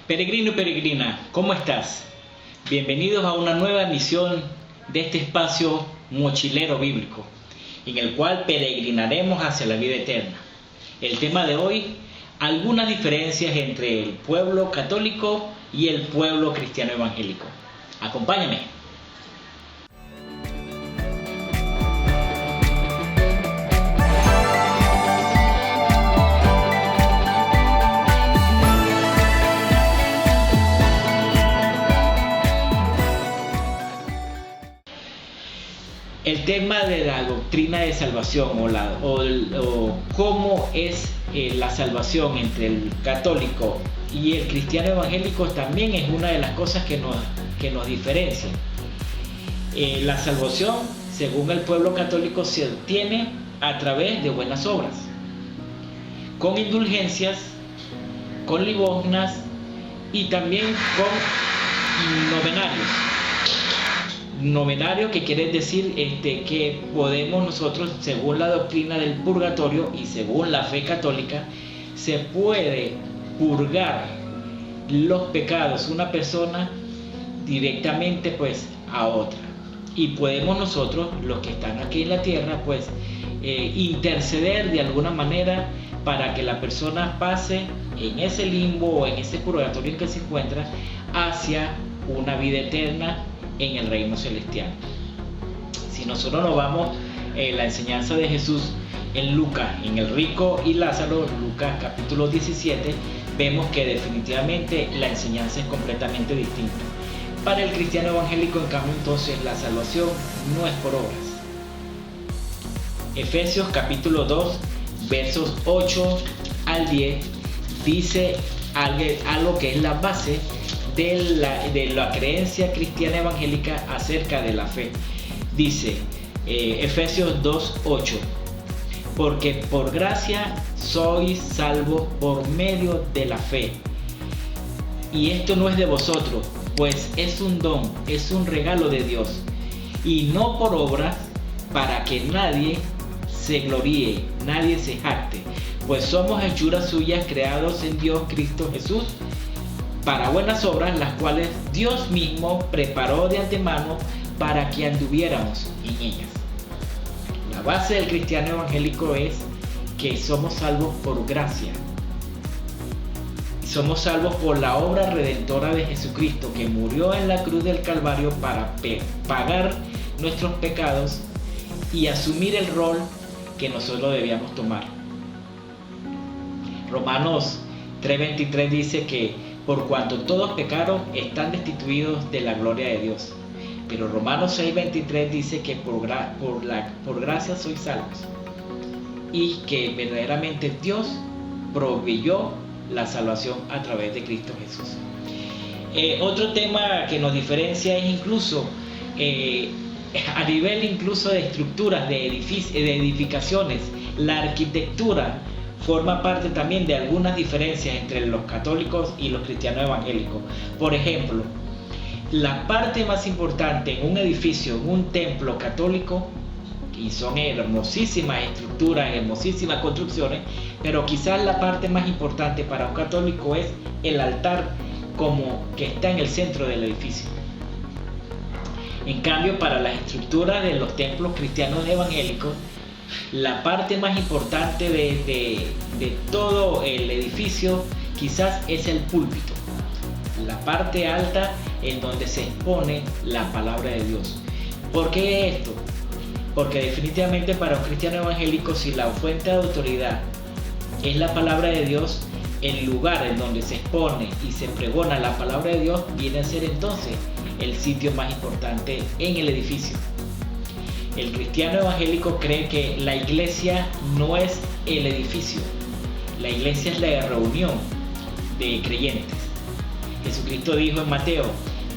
Peregrino y peregrina, ¿cómo estás? Bienvenidos a una nueva emisión de este espacio mochilero bíblico, en el cual peregrinaremos hacia la vida eterna. El tema de hoy, algunas diferencias entre el pueblo católico y el pueblo cristiano evangélico. Acompáñame. El tema de la doctrina de salvación o cómo es la salvación entre el católico y el cristiano evangélico también es una de las cosas que nos diferencia. La salvación, según el pueblo católico, se obtiene a través de buenas obras, con indulgencias, con limosnas y también con novenarios. Novenario, que quiere decir que podemos nosotros, según la doctrina del purgatorio y según la fe católica, se puede purgar los pecados una persona directamente pues a otra, y podemos nosotros, los que están aquí en la tierra, pues interceder de alguna manera para que la persona pase en ese limbo o en ese purgatorio en que se encuentra hacia una vida eterna en el reino celestial. Si nosotros nos vamos la enseñanza de Jesús en Lucas, en el rico y Lázaro, Lucas capítulo 17, vemos que definitivamente la enseñanza es completamente distinta. Para el cristiano evangélico, en cambio, entonces la salvación no es por obras. Efesios capítulo 2, versos 8 al 10, dice algo que es la base de la creencia cristiana evangélica acerca de la fe. Dice Efesios 2:8: porque por gracia sois salvos por medio de la fe, y esto no es de vosotros, pues es un don, es un regalo de Dios, y no por obras, para que nadie se gloríe, nadie se jacte, pues somos hechuras suyas, creados en Dios Cristo Jesús para buenas obras, las cuales Dios mismo preparó de antemano para que anduviéramos en ellas. La base del cristiano evangélico es que somos salvos por gracia. Somos salvos por la obra redentora de Jesucristo, que murió en la cruz del Calvario para pagar nuestros pecados y asumir el rol que nosotros debíamos tomar. Romanos 3:23 dice que por cuanto todos pecaron, están destituidos de la gloria de Dios. Pero Romanos 6:23 dice que por gracia sois salvos, y que verdaderamente Dios proveyó la salvación a través de Cristo Jesús. Otro tema que nos diferencia es incluso a nivel incluso de estructuras, de edificaciones, la arquitectura forma parte también de algunas diferencias entre los católicos y los cristianos evangélicos. Por ejemplo, la parte más importante en un edificio, en un templo católico, y son hermosísimas estructuras, hermosísimas construcciones, pero quizás la parte más importante para un católico es el altar, como que está en el centro del edificio. En cambio, para las estructuras de los templos cristianos evangélicos, la parte más importante de todo el edificio quizás es el púlpito, la parte alta en donde se expone la palabra de Dios. ¿Por qué esto? Porque definitivamente para un cristiano evangélico, si la fuente de autoridad es la palabra de Dios, el lugar en donde se expone y se pregona la palabra de Dios viene a ser entonces el sitio más importante en el edificio. El cristiano evangélico cree que la iglesia no es el edificio, la iglesia es la reunión de creyentes. Jesucristo dijo en Mateo: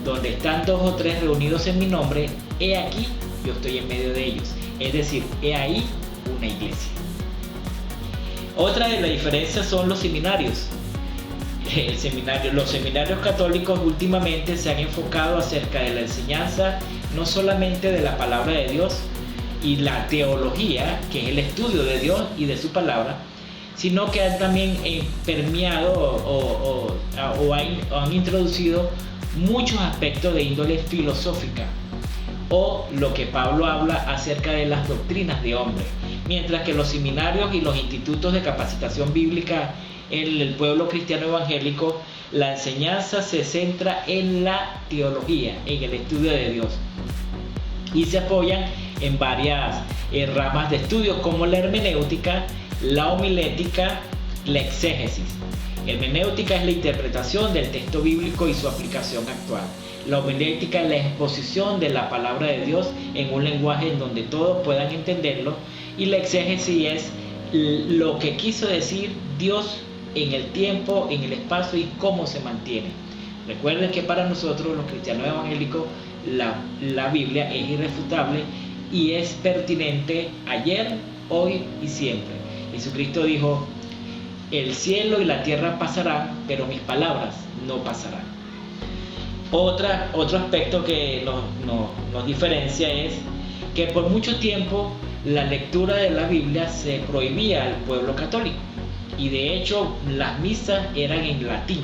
donde están 2 o 3 reunidos en mi nombre, he aquí, yo estoy en medio de ellos. Es decir, he ahí una iglesia. Otra de las diferencias son los seminarios. Los seminarios católicos últimamente se han enfocado acerca de la enseñanza no solamente de la palabra de Dios y la teología, que es el estudio de Dios y de su palabra, sino que han también permeado o han introducido muchos aspectos de índole filosófica, o lo que Pablo habla acerca de las doctrinas de hombre, mientras que los seminarios y los institutos de capacitación bíblica en el pueblo cristiano evangélico, la enseñanza se centra en la teología, en el estudio de Dios, y se apoyan en varias ramas de estudio como la hermenéutica, la homilética, la exégesis. Hermenéutica es la interpretación del texto bíblico y su aplicación actual. La homilética es la exposición de la palabra de Dios en un lenguaje en donde todos puedan entenderlo, y la exégesis es lo que quiso decir Dios en el tiempo, en el espacio y cómo se mantiene. Recuerden que para nosotros los cristianos evangélicos la Biblia es irrefutable y es pertinente ayer, hoy y siempre. Jesucristo dijo: el cielo y la tierra pasarán, pero mis palabras no pasarán. Otro aspecto que nos diferencia es que por mucho tiempo la lectura de la Biblia se prohibía al pueblo católico, y de hecho las misas eran en latín.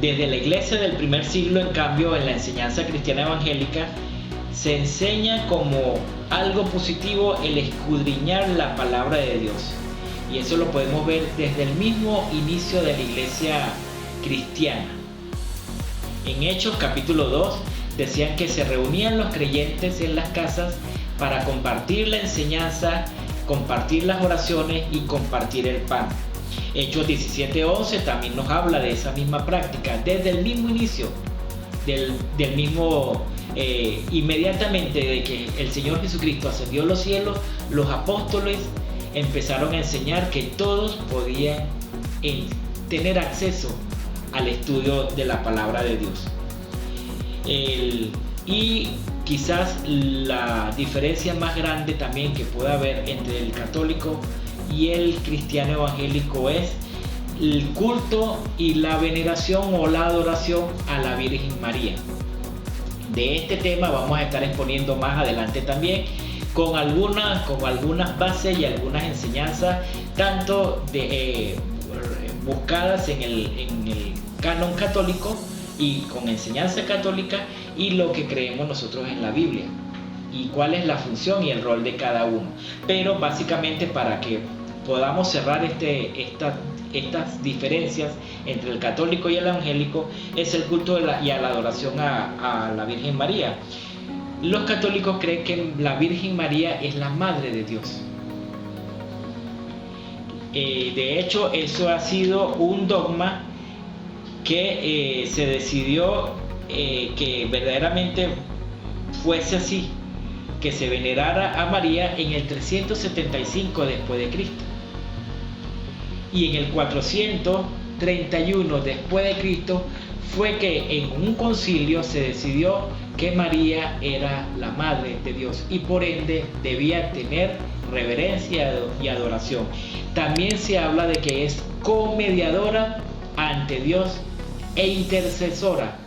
Desde la iglesia del primer siglo, en cambio, en la enseñanza cristiana evangélica se enseña como algo positivo el escudriñar la palabra de Dios, y eso lo podemos ver desde el mismo inicio de la iglesia cristiana. En Hechos capítulo 2 decían que se reunían los creyentes en las casas para compartir la enseñanza, compartir las oraciones y compartir el pan. Hechos 17:11 también nos habla de esa misma práctica desde el mismo inicio, del mismo inmediatamente de que el Señor Jesucristo ascendió a los cielos. Los apóstoles empezaron a enseñar que todos podían tener acceso al estudio de la palabra de Dios. Y quizás la diferencia más grande también que pueda haber entre el católico y el cristiano evangélico es el culto y la veneración o la adoración a la Virgen María. De este tema vamos a estar exponiendo más adelante también, con algunas bases y algunas enseñanzas, tanto buscadas en el canon católico y con enseñanza católica, y lo que creemos nosotros en la Biblia, y cuál es la función y el rol de cada uno. Pero básicamente, para que podamos cerrar estas diferencias entre el católico y el evangélico, es el culto y a la adoración a la Virgen María. Los católicos creen que la Virgen María es la madre de Dios. De hecho, eso ha sido un dogma que se decidió que verdaderamente fuese así, que se venerara a María en el 375 después de Cristo. Y en el 431 después de Cristo fue que en un concilio se decidió que María era la madre de Dios y por ende debía tener reverencia y adoración. También se habla de que es comediadora ante Dios e intercesora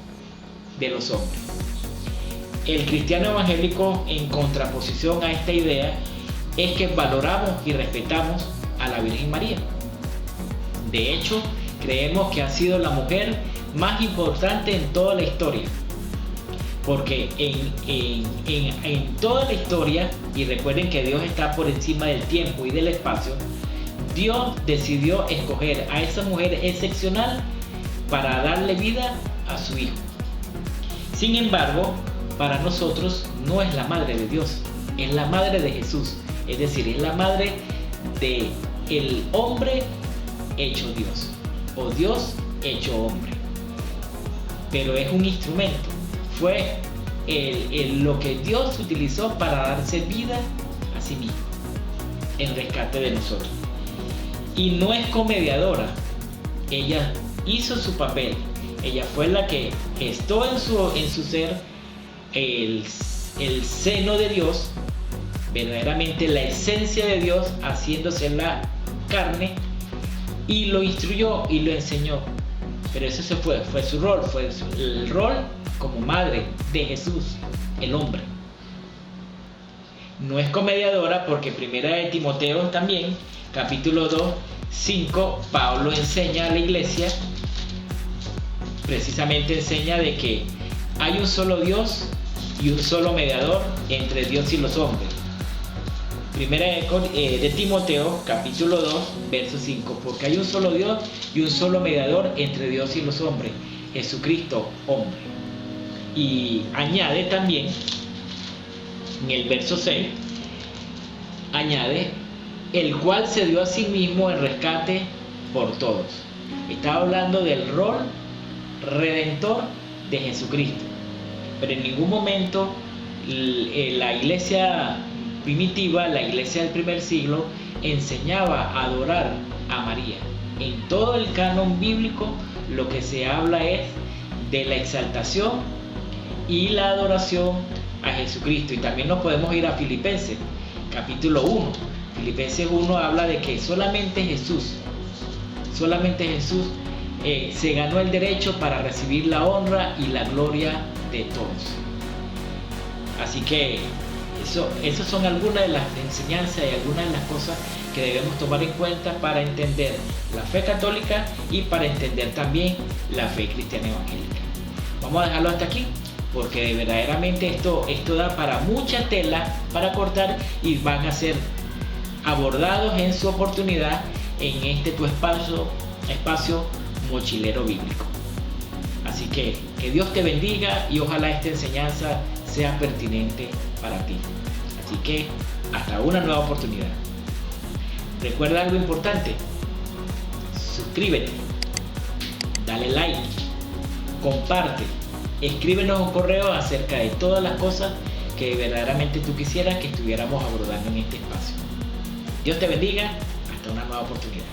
de los hombres. El cristiano evangélico, en contraposición a esta idea, es que valoramos y respetamos a la Virgen María. De hecho, creemos que ha sido la mujer más importante en toda la historia, porque en toda la historia, y recuerden que Dios está por encima del tiempo y del espacio, Dios decidió escoger a esa mujer excepcional para darle vida a su Hijo. Sin embargo, para nosotros no es la madre de Dios, es la madre de Jesús, es decir, es la madre de el hombre hecho Dios, o Dios hecho hombre. Pero es un instrumento, fue lo que Dios utilizó para darse vida a sí mismo, en rescate de nosotros. Y no es comediadora, ella hizo su papel, ella fue la que gestó en su ser el seno de Dios, verdaderamente la esencia de Dios, haciéndose la carne, y lo instruyó y lo enseñó. Pero eso fue su rol, fue el rol como madre de Jesús, el hombre. No es comediadora porque primera de Timoteo también, capítulo 2, 5, Pablo enseña a la iglesia, precisamente enseña de que hay un solo Dios y un solo mediador entre Dios y los hombres. Primera de Timoteo, capítulo 2, verso 5, porque hay un solo Dios y un solo mediador entre Dios y los hombres, Jesucristo, hombre. Y añade también, en el verso 6, añade, el cual se dio a sí mismo en rescate por todos. Está hablando del rol redentor de Jesucristo. Pero en ningún momento la iglesia primitiva, la iglesia del primer siglo, enseñaba a adorar a María. En todo el canon bíblico lo que se habla es de la exaltación y la adoración a Jesucristo. Y también nos podemos ir a Filipenses, capítulo 1. Filipenses 1 habla de que solamente Jesús se ganó el derecho para recibir la honra y la gloria de todos. Así que esas son algunas de las enseñanzas y algunas de las cosas que debemos tomar en cuenta para entender la fe católica y para entender también la fe cristiana evangélica. Vamos a dejarlo hasta aquí, porque verdaderamente esto da para mucha tela para cortar y van a ser abordados en su oportunidad en tu espacio mochilero bíblico. Así que Dios te bendiga y ojalá esta enseñanza sea pertinente para ti. Así que hasta una nueva oportunidad. Recuerda algo importante: suscríbete, dale like, comparte, escríbenos un correo acerca de todas las cosas que verdaderamente tú quisieras que estuviéramos abordando en este espacio. Dios te bendiga, hasta una nueva oportunidad.